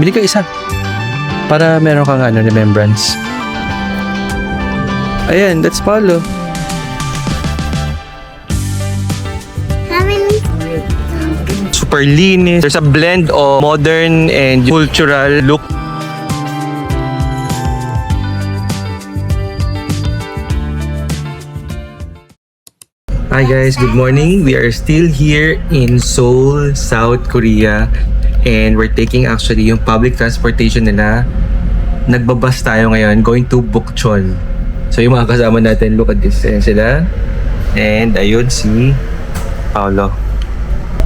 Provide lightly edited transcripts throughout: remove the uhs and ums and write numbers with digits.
Bili ka isa. Para meron kang remembrance. Ayan, that's Paulo. Super linis. There's a blend of modern and cultural look. Hi guys, good morning. We are still here in Seoul, South Korea. And we're taking actually yung public transportation nila. Nagbabas tayo ngayon, going to Bukchon. So yung mga kasama natin, look at this. Ayan sila. And ayun si Paulo.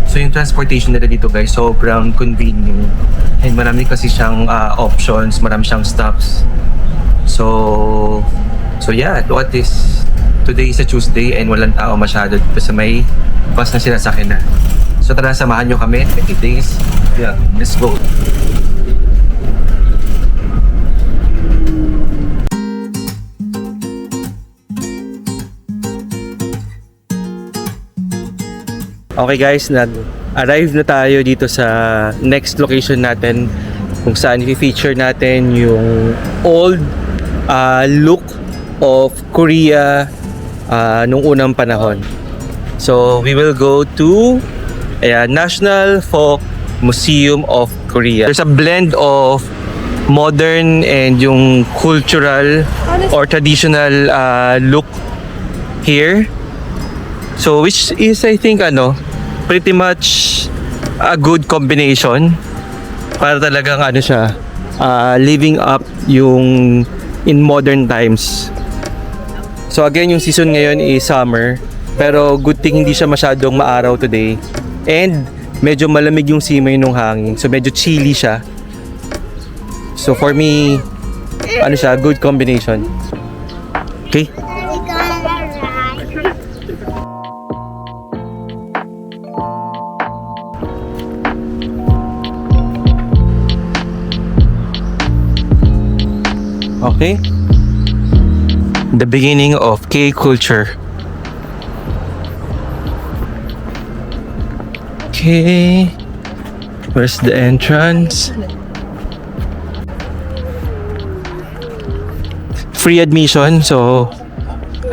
So yung transportation nila dito guys, sobrang convenient. And marami kasi siyang options, marami siyang stops. So yeah, look at this. Today is a Tuesday and walang tao masyado dito sa may bus na sinasakyan na. So tara, samahan nyo kami. 20 days. Yeah, let's go. Okay guys, nag-arrive na tayo dito sa next location natin kung saan i-feature natin yung old look of Korea nung unang panahon. So we will go to National Folk Museum of Korea. There's a blend of modern and yung cultural or traditional look here. So which is I think pretty much a good combination para talagang siya living up yung in modern times. So again, yung season ngayon is summer, pero good thing hindi siya masyadong maaraw today. And medyo malamig yung simoy nung hangin. So medyo chilly siya. So for me, siya, good combination. Okay? Okay. The beginning of K-culture. Okay. Where's the entrance? Free admission. So,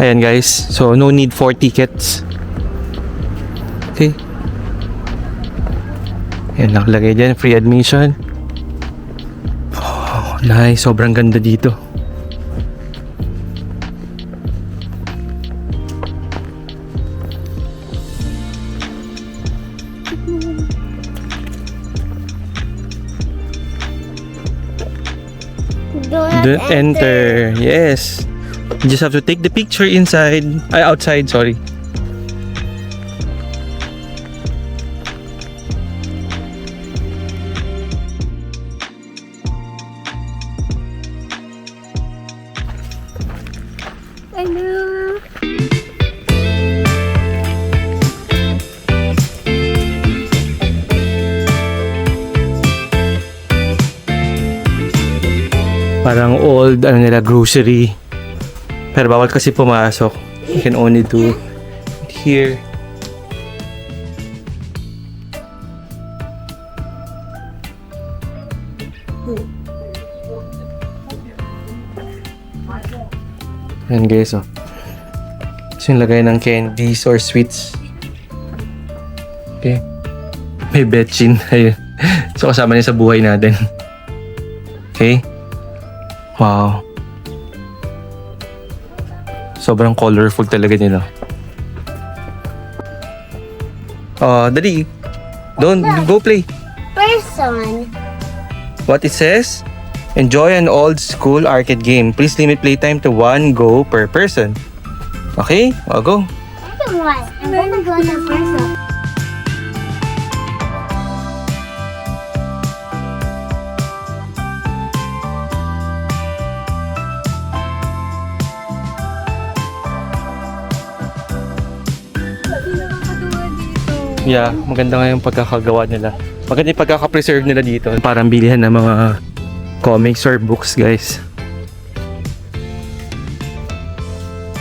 ayan guys. So, no need for tickets. Okay. Ayan, nakalagay dyan. Free admission. Oh, nice. Sobrang ganda dito. Don't enter. Yes. You just have to take the picture inside. Outside, sorry. Hello. Parang old grocery. Pero bawal kasi pumasok. You can only do it here. Ayan guys, oh. So yung lagay ng candies or sweets. Okay. May betchin. Ayun. So kasama niya sa buhay natin. Okay. Wow. Sobrang colorful talaga nila. Dali. Don't go play. Person. What it says? Enjoy an old school arcade game. Please limit playtime to 1 go per person. Okay? I'll go. I don't want. I'm gonna go to person. Yeah, maganda nga yung pagkakagawa nila. Maganda yung pagkaka-preserve nila dito. Parang bilihan ng mga comics or books, guys.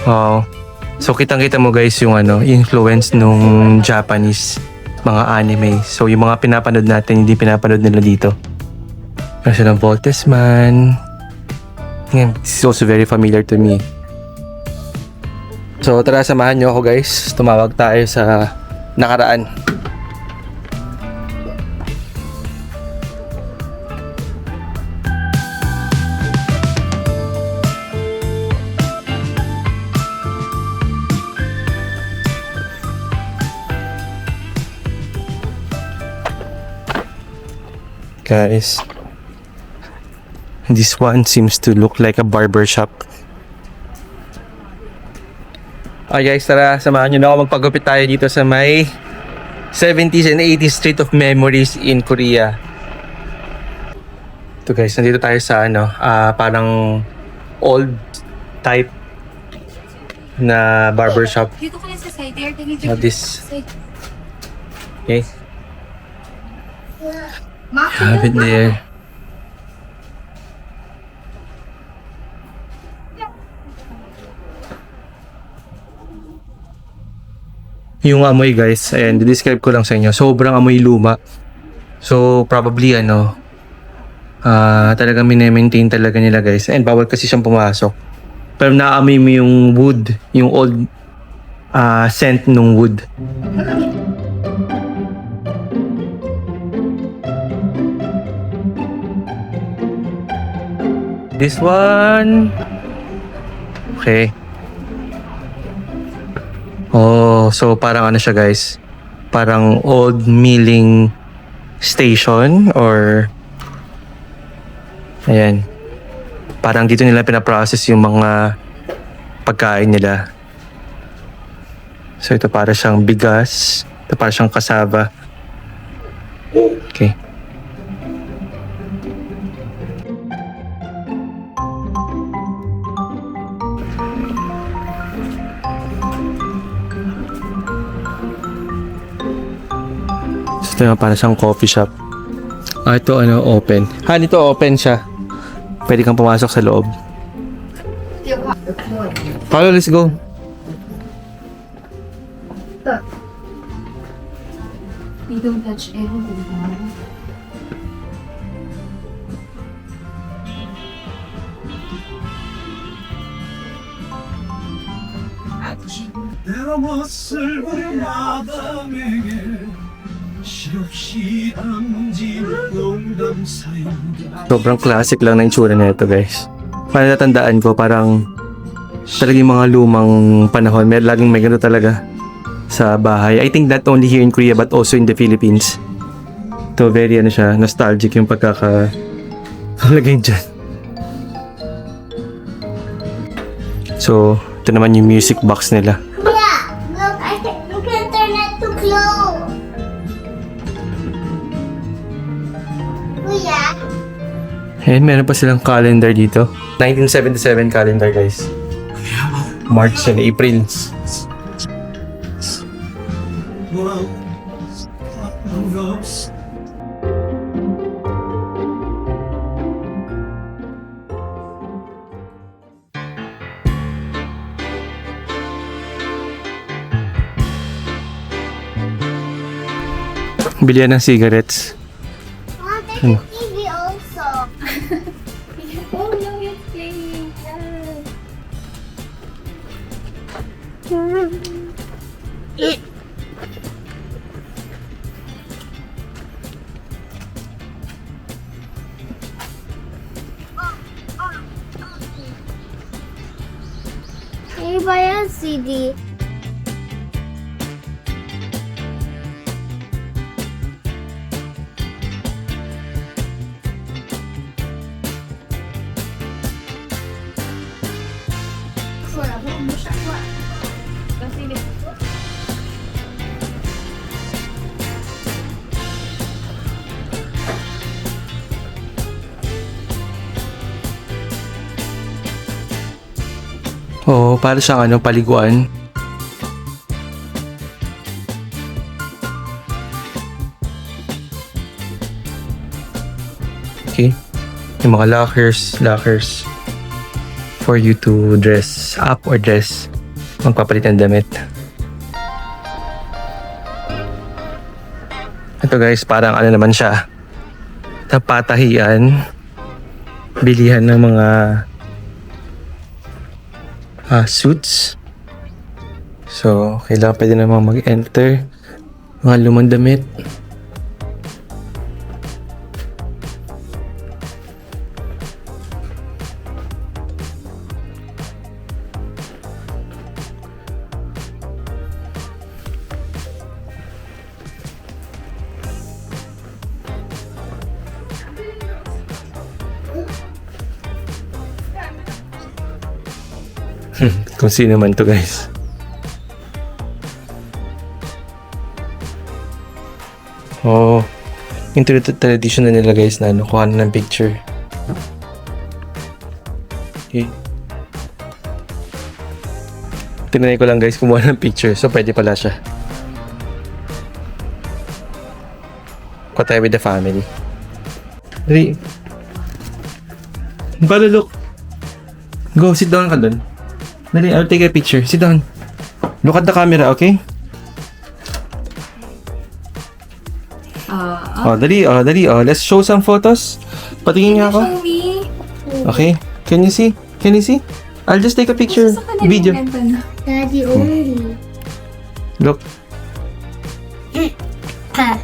Wow. So kitang-kita mo guys yung influence nung Japanese mga anime. So yung mga pinapanood natin, hindi pinapanood nila dito. Meron siya ng Voltesman. Yan, this is also very familiar to me. So tara, samahan nyo ako guys. Tumawag tayo sa nakaraan. Guys, this one seems to look like a barber shop. Okay guys, tara, samahan nyo na ako. Magpagupit tayo dito sa may 70s and 80s Street of Memories in Korea. Ito guys, nandito tayo sa parang old type na barber shop. Dito ka na sa side. There, tingin Now this, okay, have it there. Yung amoy guys, ayan, describe ko lang sa inyo. Sobrang amoy luma. So, probably talagang minemaintain talaga nila guys. And bawal kasi siyang pumasok. Pero naamoy mo yung wood, yung old scent nung wood. This one, okay. Oh, so parang siya guys, parang old milling station or ayan, parang dito nila pinaprocess yung mga pagkain nila. So ito para siyang bigas, ito para siyang cassava. Okay. Ito yung para siyang coffee shop. Ito open. Dito open siya. Pwede kang pumasok sa loob. Paolo, let's go. We don't touch anything. 내가 멋을 부린 마담에게 실없이 던진 농담 사이인가 Sobrang classic lang na itsura nito guys. Parang natandaan ko, parang talagang mga lumang panahon. Laging may ganito talaga sa bahay. I think not only here in Korea but also in the Philippines. Ito very siya, nostalgic yung lagay dyan. So, ito naman yung music box nila. Yeah, look, you can turn it to close. Kuya, And meron pa silang calendar dito. 1977 calendar guys. March and April. Wow, rose. Bilihan ng cigarettes. there's a TV also. Oh no, it's playing. Can you buy a CD? Oo, para siyang paliguan. Okay. Yung mga lockers for you to dress up or dress magpapalit ng damit. Ito guys, parang naman siya. sa patahian, bilihan ng mga suits. So, kailangan pwede naman mag-enter. Mga lumang damit. Kung sino man to, guys. Oh, yung tradition na nila, guys, na ano, kuha na ng picture. Okay. Tinanay ko lang, guys, kumuha ng picture. So, pwede pala siya. Kuha tayo with the family. Dali. Balulok. Go, sit down ka dun. Dali, I'll take a picture. Sit down. Look at the camera, okay? Dali. Let's show some photos. Patingin nga ako. Show me. Okay. Can you see? Can you see? I'll just take a picture. Video. Daddy only. Look. Ah.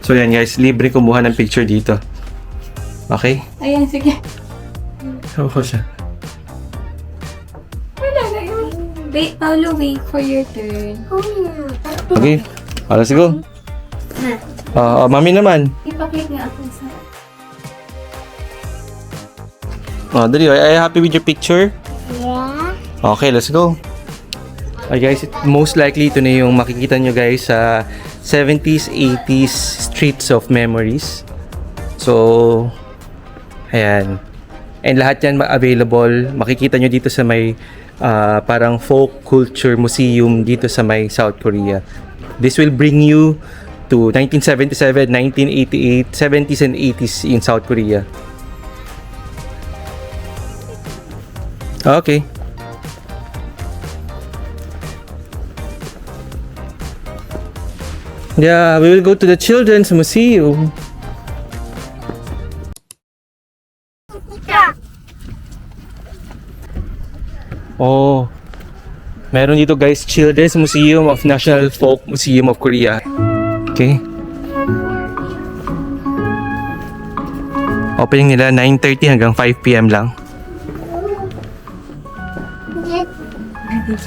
So yan, guys. Libre kumuha ng picture dito. Okay? Ayan, sige. Show ko siya. Wala na yun. Wait, Paolo, wait for your turn. Okay. Let's go. Mami naman. Ipaklik nga ako sa... Dali. Are you happy with your picture? Yeah. Okay, let's go. Okay guys, most likely ito na yung makikita nyo guys sa 70s, 80s streets of memories. So, ayan. And lahat yan available. Makikita nyo dito sa may parang folk culture museum dito sa may South Korea. This will bring you to 1977, 1988, 70s and 80s in South Korea. Okay. Yeah, we will go to the Children's Museum. Oh, meron dito guys, Children's Museum of National Folk Museum of Korea. Okay. Opening nila 9:30 hanggang 5 p.m. lang.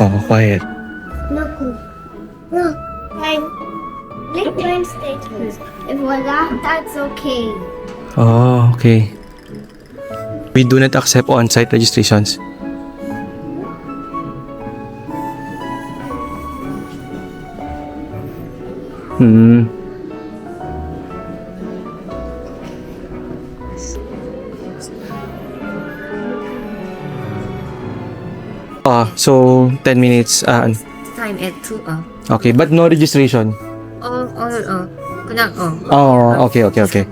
Oh, quiet. Look. Look. Like Wednesday. If wala, that's okay. Oh, okay. We do not accept on-site registrations. So 10 minutes. Time at 2. Okay, but no registration. 그냥 Okay.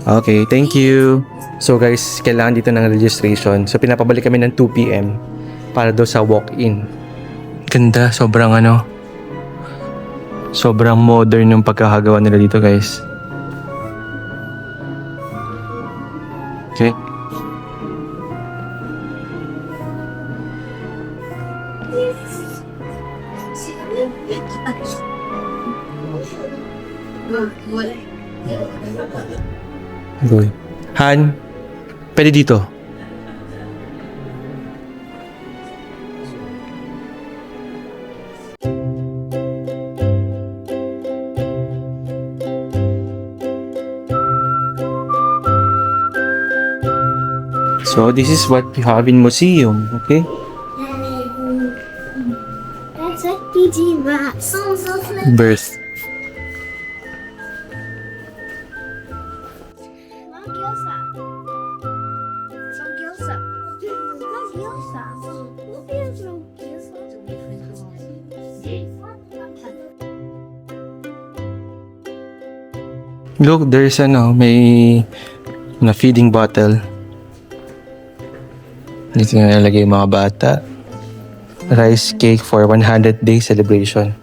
Okay, thank you. So guys, kailangan dito ng registration. So pinapabalik kami ng 2 p.m. para daw sa walk-in. Ganda, sobrang sobrang modern yung pagkakagawa nila dito, guys. Okay. Good. Han, pwede dito. So this is what we have in museum, okay? That's like PG Masks. Birth. Magyosa. Magyosa. Magyosa. Look, there's may na feeding bottle. Dito na nalagay yung mga bata. Rice cake for 100 day celebration.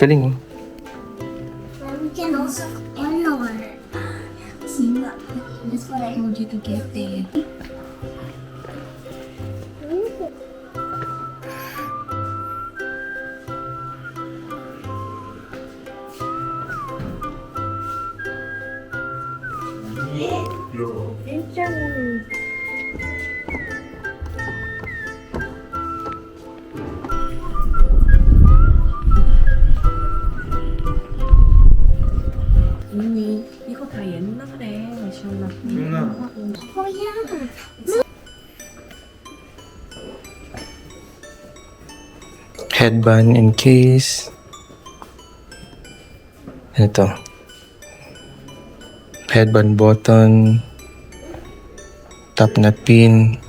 Galing, oh. We can also Oh yeah. Headband and case. Ito. Headband button. Top na pin.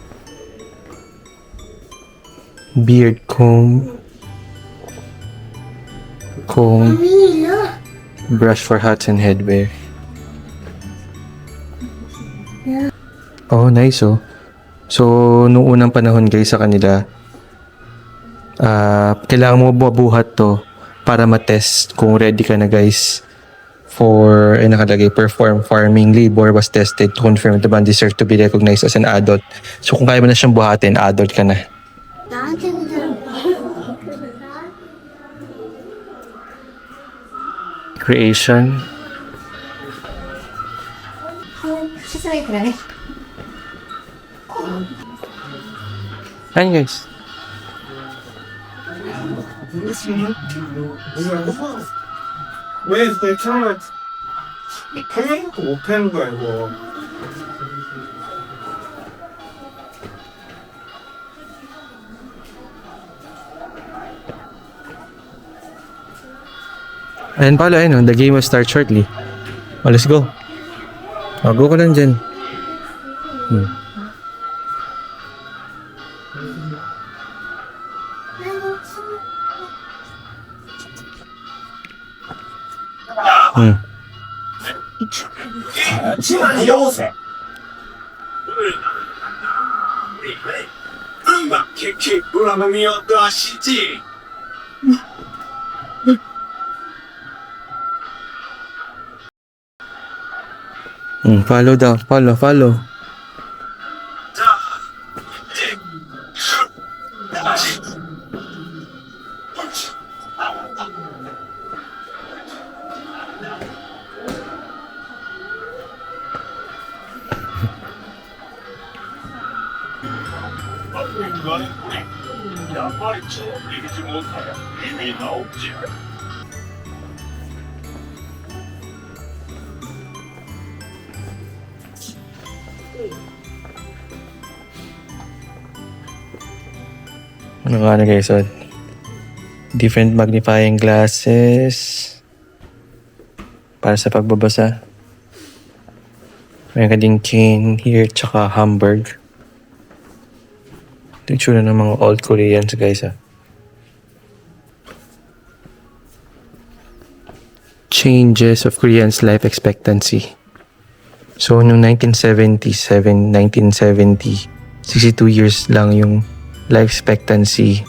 Beard comb. Comb. Mommy, look. Brush for hats and headwear. Oh, nice oh. So, nung unang panahon guys sa kanila, kailangan mo mabuhat to para matest kung ready ka na guys for, nakalagay, perform farming labor was tested to confirm the man deserves to be recognized as an adult. So, kung kaya mo na siyang buhatin, adult ka na. Creation. Ayan guys. 왜 내 차를 패놓고 못 패는 거야 이거. Ayan pala, the game will start shortly. Oh, let's go. Oh, go ka lang dyan. 요새 음악 키키 불안함이 어떠하시지? Follow daw. Follow. 그거는 우리 양말이처럼 이기지 못하면 이미 나오지. Ano guys, so different magnifying glasses para sa pagbabasa. May ka ding cane here tsaka Hamburg. Ito yung tsura ng mga old Koreans guys Changes of Koreans' life expectancy. So, noong 1977, 1970, 62 years lang yung life expectancy.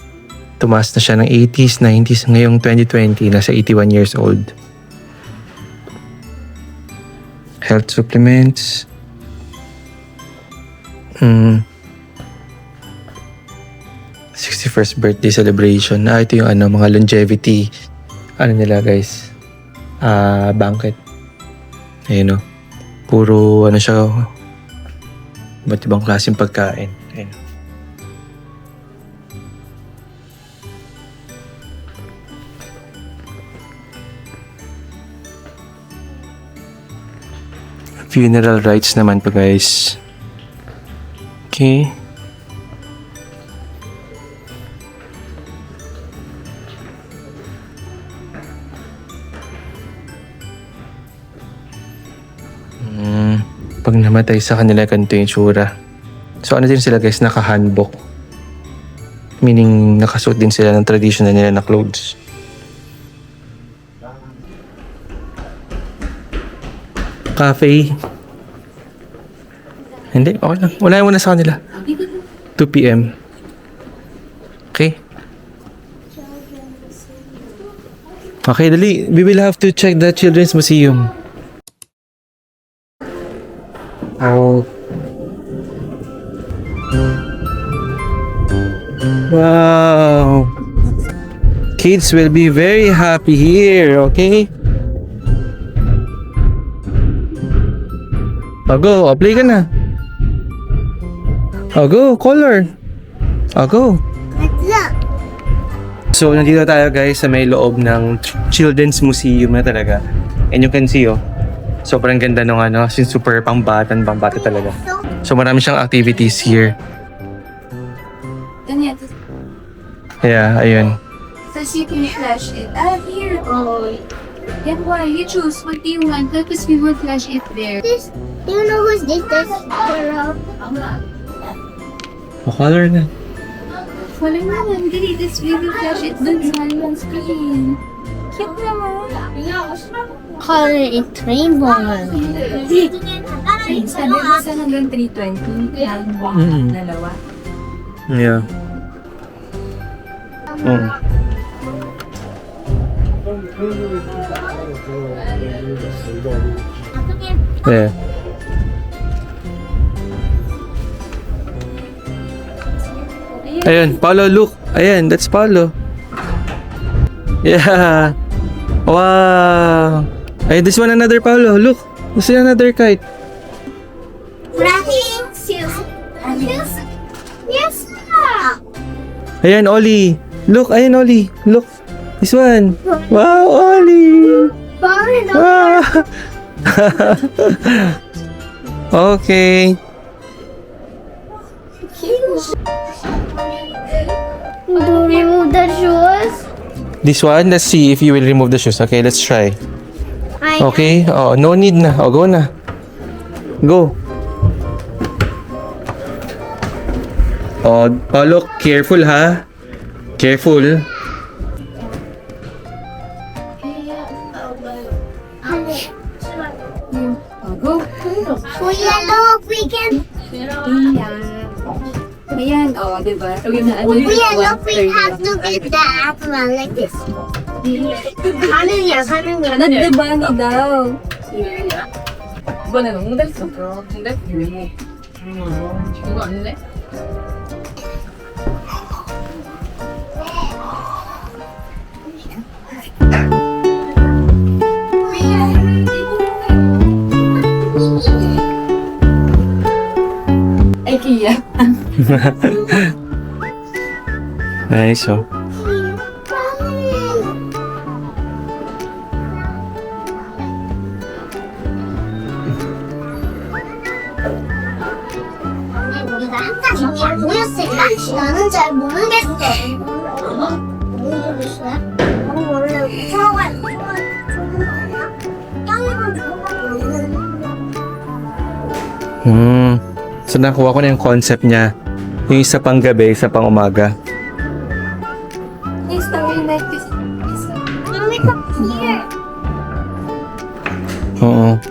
Tumaas na siya ng 80s, 90s. Ngayong 2020, nasa 81 years old. Health supplements. 61st birthday celebration. Ito yung mga longevity. Nila guys? Banquet. Ayun o. Puro siya. Iba't ibang klaseng pagkain. Ayun. Funeral rites naman pa guys. Okay. Pag namatay sa kanila, ganito yung tsura. So din sila guys, naka-hanbok. Meaning, nakasuot din sila ng traditional nila na clothes. Cafe. Hindi, okay lang. Wala mo na sa kanila. 2 p.m. Okay? Okay, dali. We will have to check the Children's Museum. Oh. Wow. Kids will be very happy here, okay? Go, play ka na. Go, color. Go. Look. So, nandito tayo guys sa may loob ng Children's Museum na talaga. And you can see, sobrang ganda nung super pambata talaga. So So marami siyang activities here. And yeah, Yeah, ayun. so you can flash it. Here. Oh. Yeah, why? You choose. What do you want? Tapos we will flash it there. This, do you know who's this? This girl. Color na. Wala naman. Dili, this we will flash it dun sa one screen. Cute naman. Color it rainbow. Ay, sabi ko sa hanggang 320. Mm. Dalawa. Yeah. Mm. Yeah. Ayun, Paolo, look. Ayan, that's Paolo. Yeah. Wow. Ayun, this one another Paolo. Look. This is another kite. Yes. Ayan, Oli. Look, ayan, Oli. Look. This one. Wow, Oli. Wow. Okay. Do remove the shoes. This one, let's see if you will remove the shoes. Okay, let's try. Okay. Oh, no need na. Oh, go na. Go. Oh, Paolo, careful ha. Careful. Oh, go. Kuya, look, we can. Ayan. Oh, diba? Yung na ano Kuya, look, we have to get the apple like this. Nagdibano daw. 이번에는 홍대 있었어. 홍대? 이거 아니네? IKEA. Nice, oh. 우리가 항상 정리 안 보였을까? 나는 잘 모르겠어. 모르겠어요? 원래 무서워가 좋은 거야? 땅이면 좋은 거 So nakuha ko na yung concept niya. Yung isa pang gabi, isa pang umaga. Yes, I like this. Mommy, come here. Oo.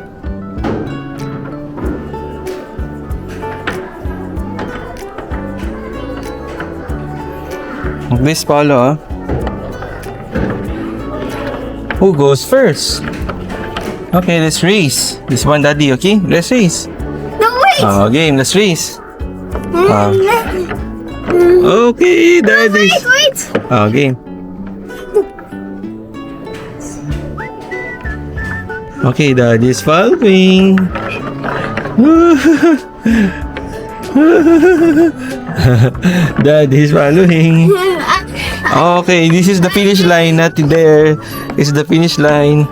This Paolo, ah. Who goes first? Okay, let's race. This one, Daddy, okay? Let's race. No, wait! Game, let's race. Okay, Daddy. Wait! Game. Okay, Daddy's following. Daddy's following. Okay, this is the finish line. Not there. This is the finish line.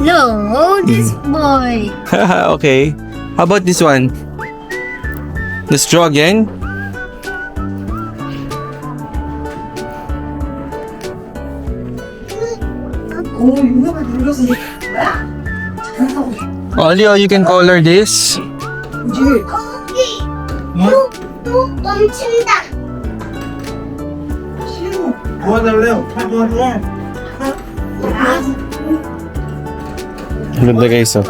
No, this boy. Okay. How about this one? Let's draw again. Olio, you can color this. 거기. 또 멈춘다. Ang ganda guys, oh.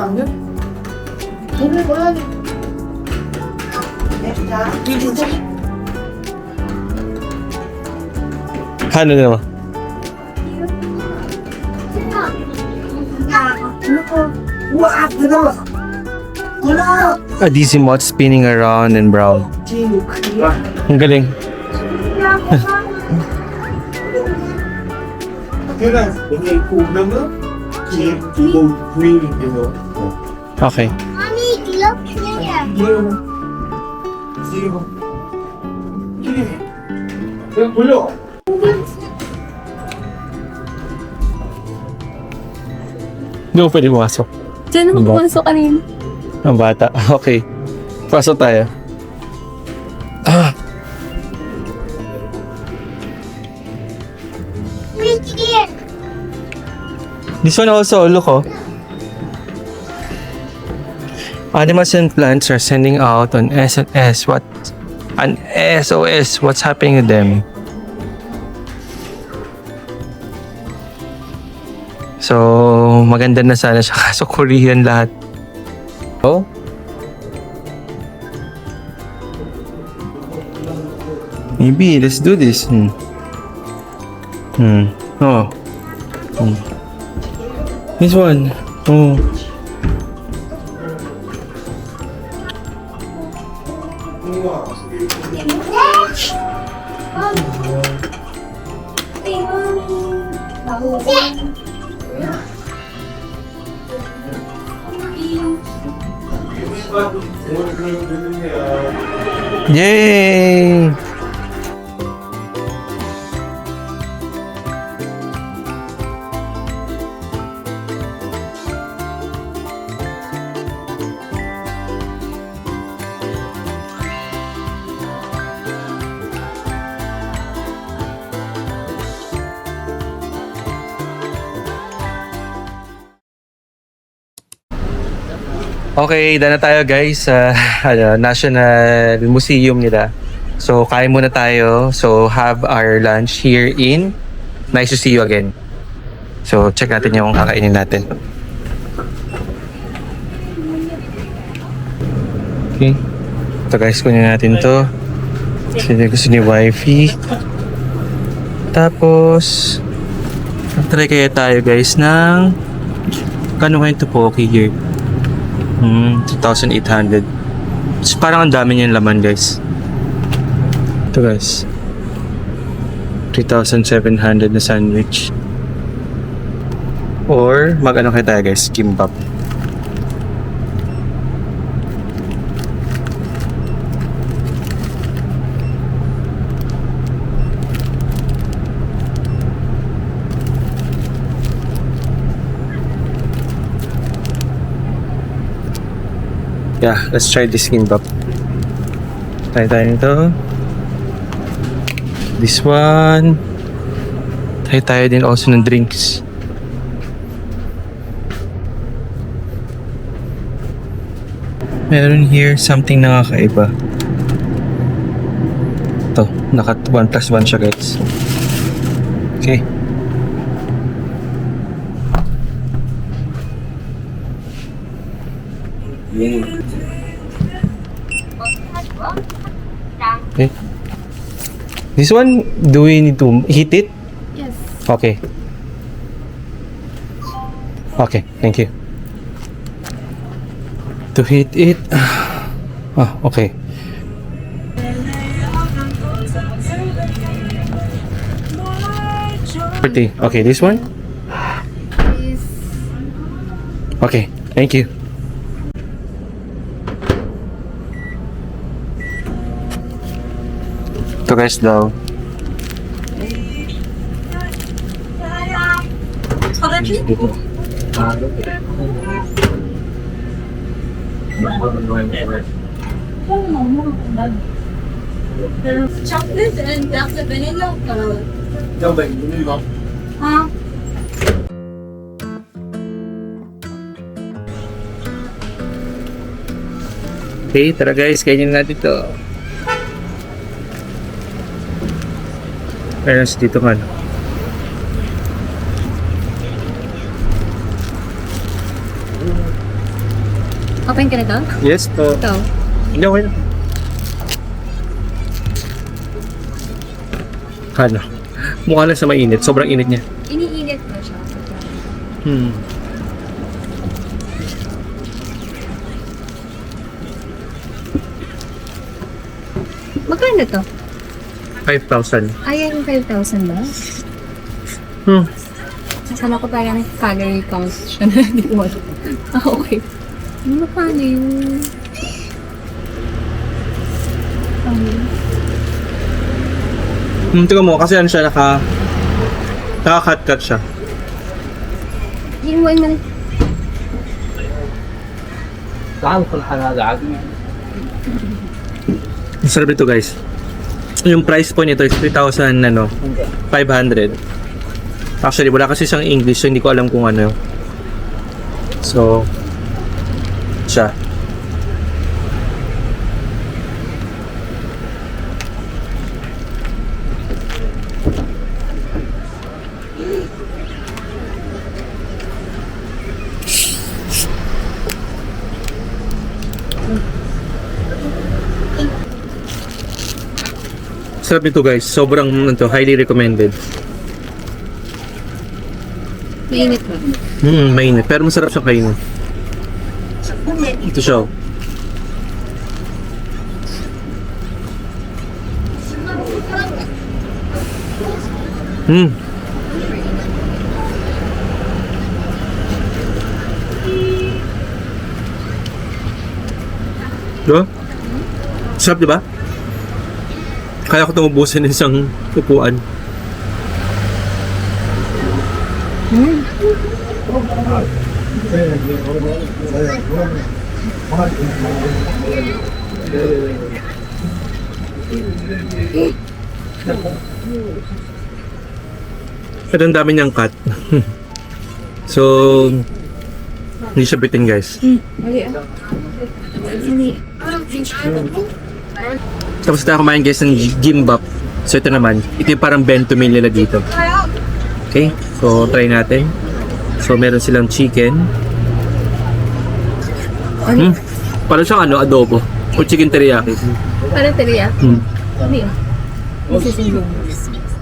Ano naman? A DC mod spinning around and brown. Ang galing. Okay. Mommy, look here. Hindi mo pwede pumasok. Diyan ako pumasok kanina. Ang bata. Okay. Pasok tayo. This one also, look oh. Animals and plants are sending out on SNS. What? An SOS. What's happening to them? So, maganda na sana siya. Kaso Korean lahat. Oh? Maybe, let's do this. Oh. This one. Oh. Yay! Okay, dana tayo guys sa National Museum nila. So, kain muna tayo. So, have our lunch here in. Nice to see you again. So, check natin yung kakainin natin. Okay. Ito guys, kunin natin to. Kasi gusto ni wifey. Tapos, try kaya tayo guys ng kano kayo ito po okay here? 2,800. So, parang ang dami niyang laman guys. Ito guys. 3,700 na sandwich. Or mag-ano kayo tayo guys, kimbap. Yeah, let's try this kimbap. Try tayo nito. This one. Try tayo din also ng drinks. Meron here something nakakaiba. Ito, naka 1+1 siya guys. Okay. Okay. This one, do we need to heat it? Yes. Okay. Okay, thank you. To heat it. Ah, okay. Pretty. Okay, this one? Please. Okay, thank you. Ito guys daw. Chocolate and black vanilla. Huh? Okay, tara guys, kainin natin ito. Meron sa dito man. Open ka na to? Yes po. Ito. Hindi, okay na. Ano? Mukha lang sa mainit. Sobrang init niya. Iniinit mo siya. Magkano to? 5,000. Ayan, 5,000 ba? Kasama ko parang calorie count siya na hindi ko alam. Ah, okay. Ano paano yun? Tingnan mo, kasi ano siya, naka-cut-cut siya. Hinuin mo na. Masarap ito guys. Yung price po nito is 3,500. Actually, wala kasi siyang English, so hindi ko alam kung ano. So, siya. Sarap nito guys, sobrang highly recommended. Mainit ba? Mainit, pero masarap siyang kainin. Ito siya. Diba? Sarap, diba? Kaya ko tumubusin ng isang upuan. At ang dami niyang cut. So, hindi siya bitin guys. Tapos tayo kumain guys ng gimbap. So ito naman, ito yung parang bento meal nila dito. Okay, so try natin. So meron silang chicken. Parang siyang adobo. O chicken teriyaki. Parang teriyaki. Ano yun? This is yung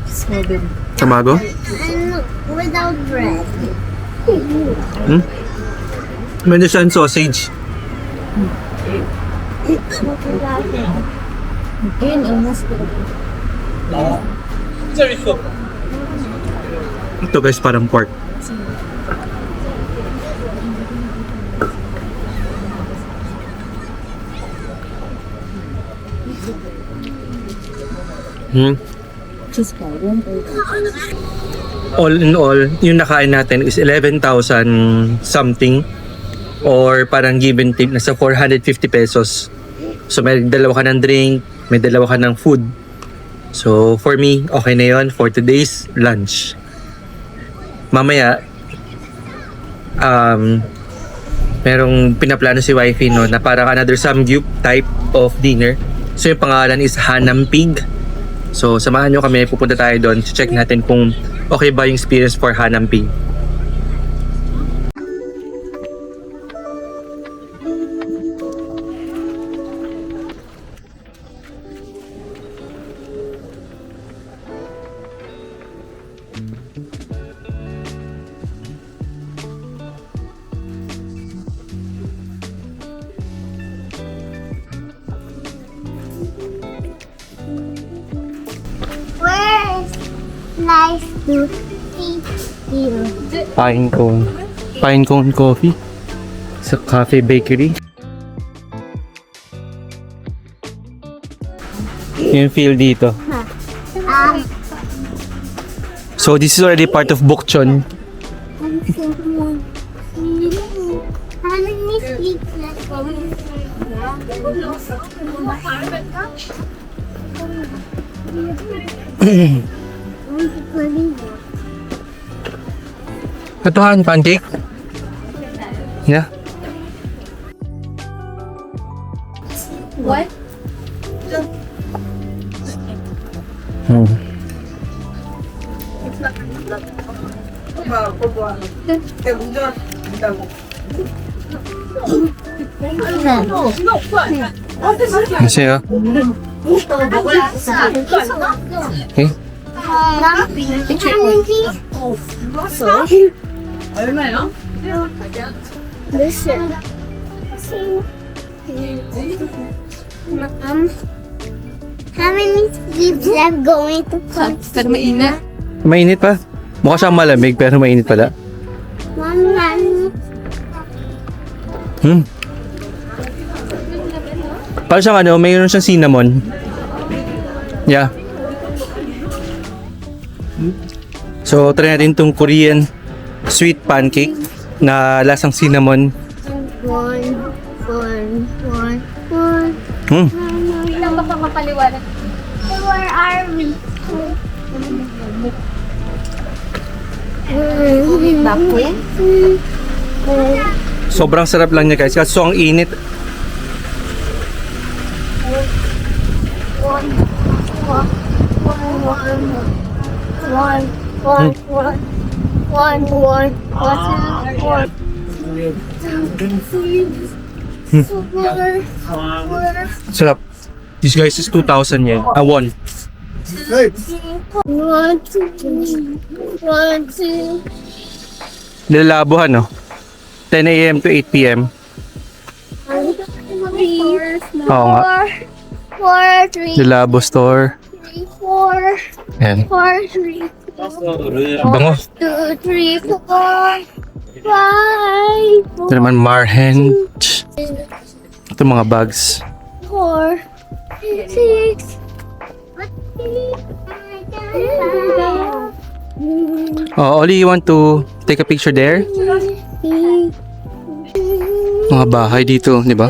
strawberry. Tamago? And without bread. Meron siyang sausage. Ayun, almost. Ito guys, parang pork. Just parang. All in all, yung nakain natin is 11,000 something or parang give and take nasa 450 pesos. So may dalawa ka ng drink, may dalawa ka ng food. So for me, okay na yun for today's lunch. Mamaya, merong pinaplano si wifey no, na parang another samgyup type of dinner. So yung pangalan is Hanam Pig. So samahan nyo kami, pupunta tayo doon. Check natin kung okay ba yung experience for Hanam Pig. Where is nice to see you? Pine cone coffee sa Cafe Bakery. Yung feel dito. So this is already part of Bukchon. How many sleeps left? Katuhan, pancake? Yeah. What? Kasi ah. Okay. Listen. How many sleeps left going to come? Pero mainit. Mainit pa. Mukha siyang malamig pero mainit pala. One. Parang siyang mayroon siyang cinnamon. Yeah. So, try natin itong Korean sweet pancake na lasang cinnamon. One. Ilang baka mapaliwanag? Where are we? Sobrang sarap lang niya guys. Kaso ang init. Sarap. This guys is 2,000 yen. Won. Nilalabuhan, no? 10 a.m. to 8 p.m. Oo nga. 4, 3, Nilabo store. 4, Ayan. 4, 3, Bango. 2, 3, 4, 5, Ito naman Marhent. Ito mga bags. 4, 6, Oh, Oli, you want to take a picture there? Mga bahay dito, di ba?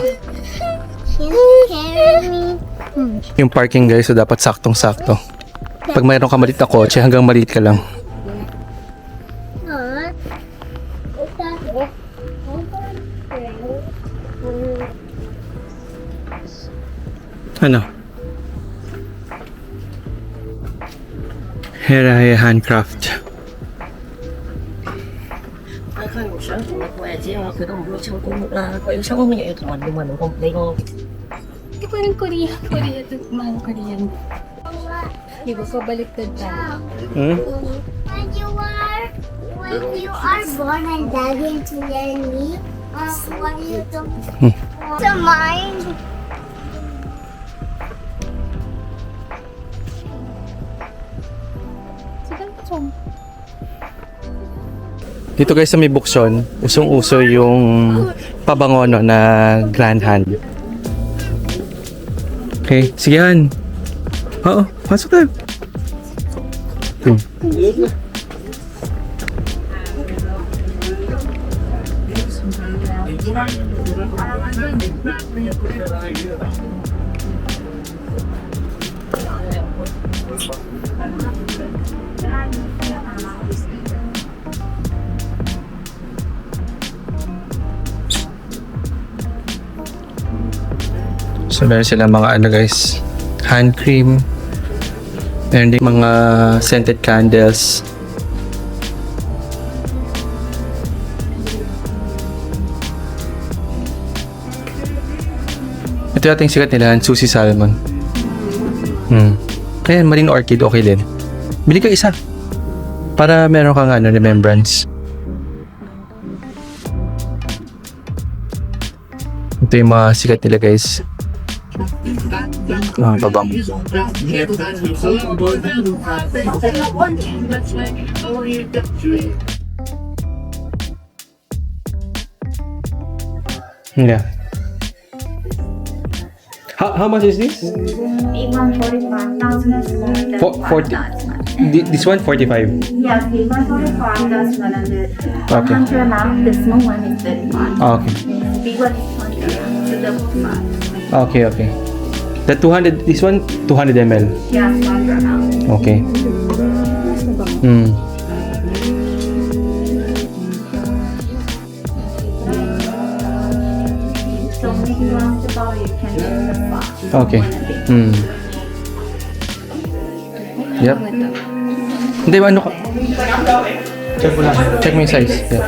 Yung parking guys, so dapat saktong-sakto. Pag mayroon ka maliit na kotse, hanggang maliit ka lang. Ano? Herahe handcraft. 佢唔想同你過日子啊，佢都唔會抽公屋啦。佢要抽公屋又要同人哋問你個 Hindi ko rin Korea. Korea to mga Korean. Di ba ko baliktad tayo? Hmm? When you are born and dive into your knee, what you do to mind. Dito guys sa may Bukson, usong-uso yung pabango no, na Grand Hand. Okay, sige Han. Oo, pasok tayo. So meron silang mga ano guys, hand cream, meron din mga scented candles. Ito yung ating sikat nila, Sushi Salmon. Ayan, Marine Orchid, okay din. Bili ka isa para meron kang ano, remembrance. Ito yung mga sikat nila guys. Babang. Yeah. How much is this? 145,000. 40. This one 45. Yes, 145, that's 100. Okay. 100 now, the small one is 35. Okay. Big one is 20, the double one. Okay. The 200, this one 200 ml. Yes, 100 now. Okay. So when you want to buy, you can use the box. Okay. Yep. Hindi, ano ka? Check mo lang. Check mo yung size. Yeah.